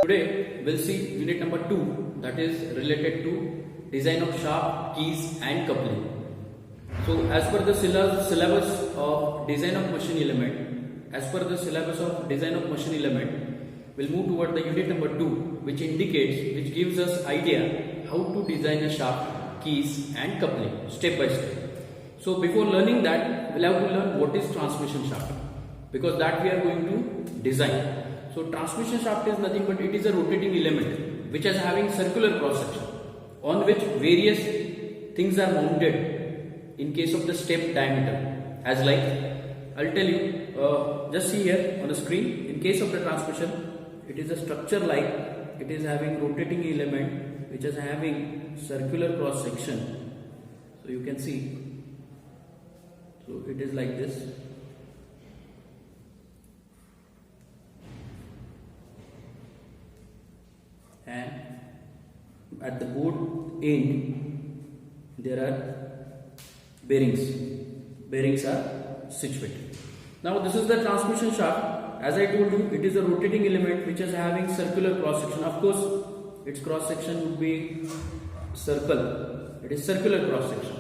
Today we'll see unit number 2, that is related to design of shaft, keys and coupling. So as per the syllabus of design of machine element, we'll move toward the unit number 2, which gives us idea how to design a shaft, keys and coupling step by step. So before learning that, we'll have to learn what is transmission shaft, because that we are going to design. So transmission shaft is nothing but it is a rotating element which is having circular cross section on which various things are mounted in case of the step diameter. As like, I'll tell you, just see here on the screen, in case of the transmission, it is a structure like it is having rotating element which is having circular cross section. So you can see, so it is like this. And at the board end there are bearings are situated. Now this is the transmission shaft. As I told you, it is a rotating element which is having circular cross section. Of course its cross section would be circle. It is circular cross section.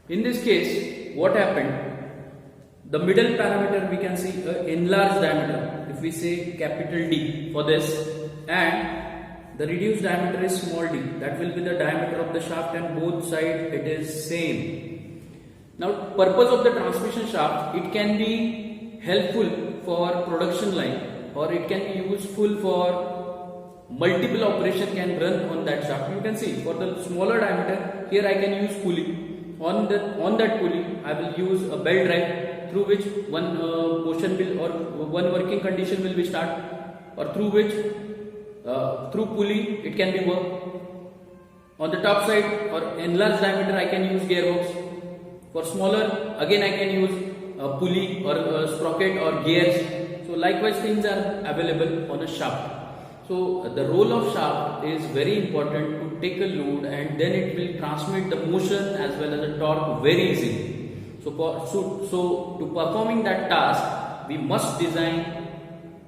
In this case, what happened, the middle parameter we can see enlarged diameter, if we say capital D for this, and the reduced diameter is small d, that will be the diameter of the shaft, and both sides it is same. Now purpose of the transmission shaft, it can be helpful for production line or it can be useful for multiple operation can run on that shaft. You can see for the smaller diameter, here I can use pulley. On that pulley I will use a belt drive through which one motion will or one working condition will be start, or through which through pulley it can be worked. On the top side or enlarged diameter I can use gearbox. For smaller again I can use a pulley or a sprocket or gears. So likewise things are available on a shaft. So the role of shaft is very important to take a load and then it will transmit the motion as well as the torque very easily. So to performing that task we must design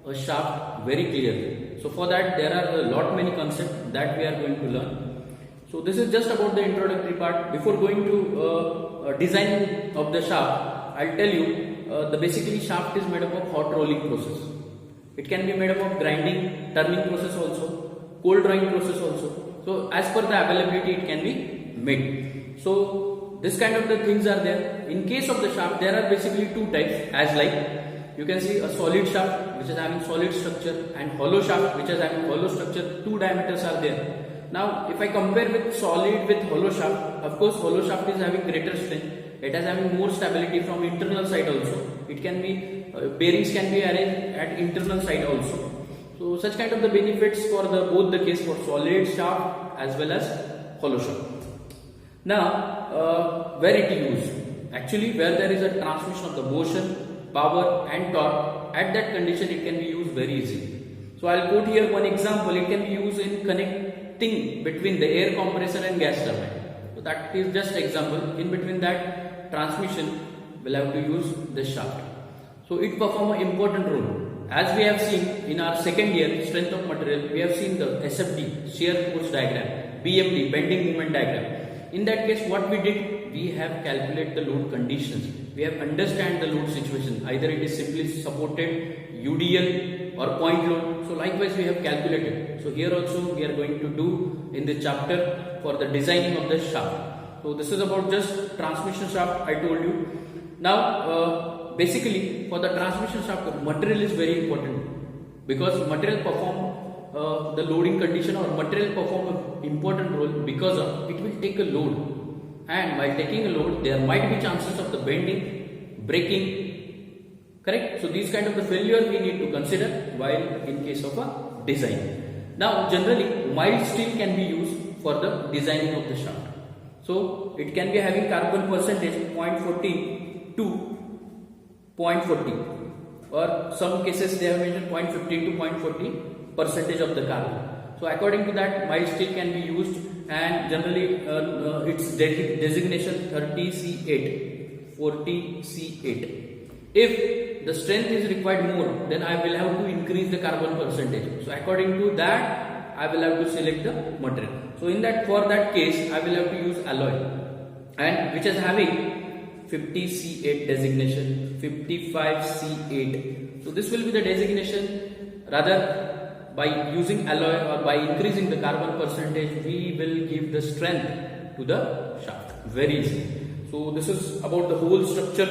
a shaft very clearly. So for that there are a lot many concepts that we are going to learn. So this is just about the introductory part. Before going to design of the shaft, I'll tell you the basically shaft is made up of hot rolling process. It can be made up of grinding, turning process also, cold drawing process also. So as per the availability it can be made. So this kind of the things are there. In case of the shaft there are basically two types, as like you can see a solid shaft which is having solid structure and hollow shaft which is having hollow structure. Two diameters are there. Now if I compare with solid with hollow shaft, of course hollow shaft is having greater strength. It is having more stability from internal side also. It can be bearings can be arranged at internal side also. So such kind of the benefits for the both the case for solid shaft as well as hollow shaft. Now where it used, actually where there is a transmission of the motion, power and torque, at that condition it can be used very easily. So I'll quote here one example. It can be used in connecting between the air compressor and gas turbine. So that is just example. In between that transmission we'll have to use the shaft. So it perform an important role. As we have seen in our second year strength of material, we have seen the SFD, shear force diagram, BMD, bending moment diagram. In that case what we did, we have calculated the load conditions. We have understand the load situation. Either it is simply supported, UDL or point load. So likewise we have calculated. So here also we are going to do in the chapter for the designing of the shaft. So this is about just transmission shaft I told you. Now basically for the transmission shaft material is very important, because material perform the loading condition, or material perform an important role because of it will take a load. And while taking a load, there might be chances of the bending, breaking, correct? So these kind of the failure we need to consider while in case of a design. Now generally mild steel can be used for the designing of the shaft. So it can be having carbon percentage 0.14 to 0.40, or some cases they have mentioned 0.15 to 0.40 percentage of the carbon. So according to that mild steel can be used, and generally its designation 30C8, 40C8. If the strength is required more, then I will have to increase the carbon percentage. So according to that, I will have to select the material. So for that case, I will have to use alloy, and which is having 50C8 designation, 55C8. So this will be the designation. Rather, by using alloy or by increasing the carbon percentage, we will give the strength to the shaft. Very easy. So this is about the whole structure,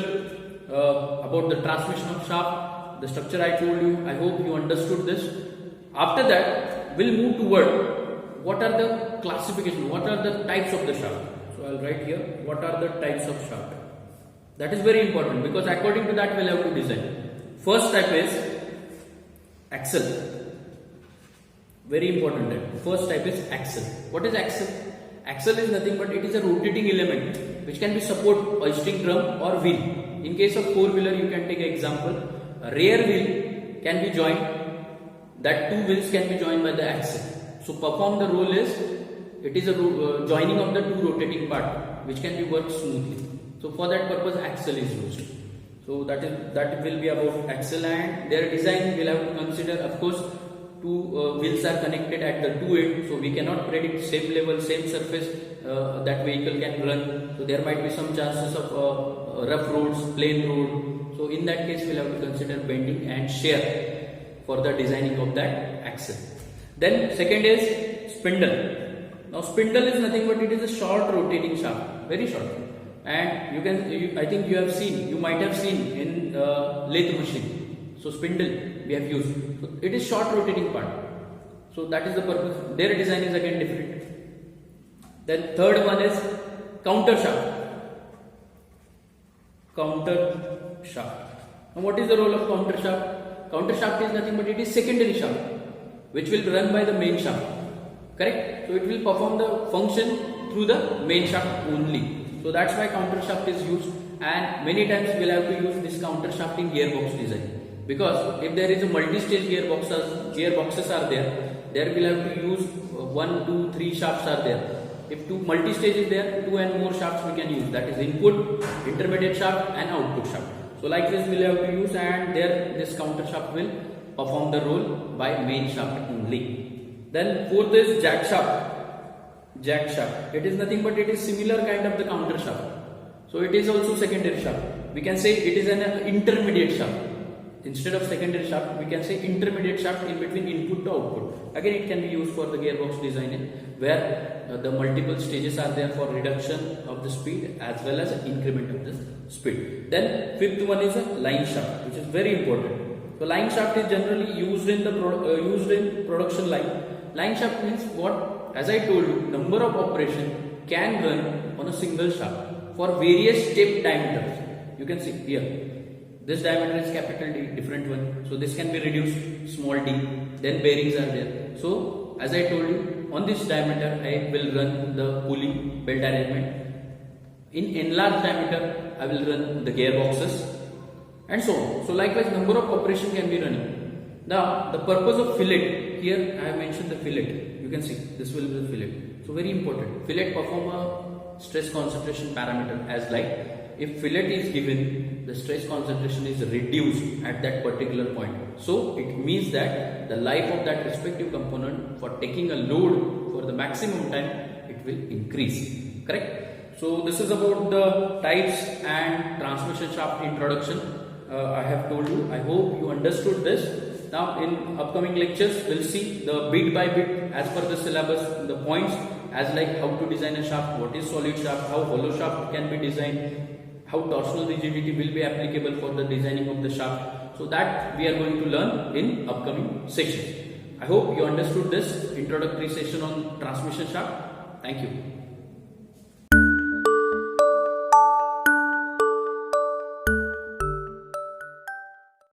about the transmission of shaft. The structure I told you. I hope you understood this. After that, we'll move toward what are the classification, what are the types of the shaft. So I'll write here what are the types of shaft. That is very important because according to that we'll have to design. First type is axle. Very important type. First type is axle. What is axle? Axle is nothing but it is a rotating element which can be support hoisting drum or wheel. In case of four-wheeler, you can take an example. A rear wheel can be joined. That two wheels can be joined by the axle. So perform the role is, it is a joining of the two rotating part which can be worked smoothly. So for that purpose axle is used. So that will be about axle, and their design will have to consider, of course, two wheels are connected at the two ends, so we cannot predict same level, same surface that vehicle can run. So there might be some chances of rough roads, plain road. So in that case we'll have to consider bending and shear for the designing of that axle. Then second is spindle. Now spindle is nothing but it is a short rotating shaft, very short, and I think you might have seen in lathe machine. So spindle we have used. So it is short rotating part. So that is the purpose. Their design is again different. Then third one is counter shaft. Counter shaft. Now what is the role of counter shaft? Counter shaft is nothing but it is secondary shaft which will run by the main shaft. Correct? So it will perform the function through the main shaft only. So that's why counter shaft is used, and many times we'll have to use this counter shaft in gearbox design. Because if there is a multi-stage gearboxes are there we'll have to use 1, 2, 3 shafts are there. If two multi-stage is there, 2 and more shafts we can use. That is input, intermediate shaft and output shaft. So like this we'll have to use, and this counter shaft will perform the role by main shaft only. Then fourth is jack shaft. Jack shaft. It is nothing but it is similar kind of the counter shaft. So it is also secondary shaft. We can say it is an intermediate shaft. Instead of secondary shaft, we can say intermediate shaft in between input to output. Again, it can be used for the gearbox design where the multiple stages are there for reduction of the speed as well as increment of the speed. Then fifth one is a line shaft, which is very important. So line shaft is generally used in production line. Line shaft means what? As I told you, number of operation can run on a single shaft for various step diameters. You can see here. This diameter is capital D, different one. So this can be reduced, small d. Then bearings are there. So as I told you, on this diameter I will run the pulley belt arrangement. In enlarged diameter I will run the gearboxes and so on. So likewise number of operation can be running. Now the purpose of fillet, here I have mentioned the fillet. You can see this will be the fillet. So very important. Fillet perform a stress concentration parameter as like if fillet is given, the stress concentration is reduced at that particular point. So it means that the life of that respective component for taking a load for the maximum time, it will increase. Correct? So this is about the types and transmission shaft introduction. I have told you. I hope you understood this. Now in upcoming lectures, we'll see the bit by bit as per the syllabus, the points as like how to design a shaft, what is solid shaft, how hollow shaft can be designed, how torsional rigidity will be applicable for the designing of the shaft. So that we are going to learn in upcoming sections. I hope you understood this introductory session on transmission shaft. Thank you.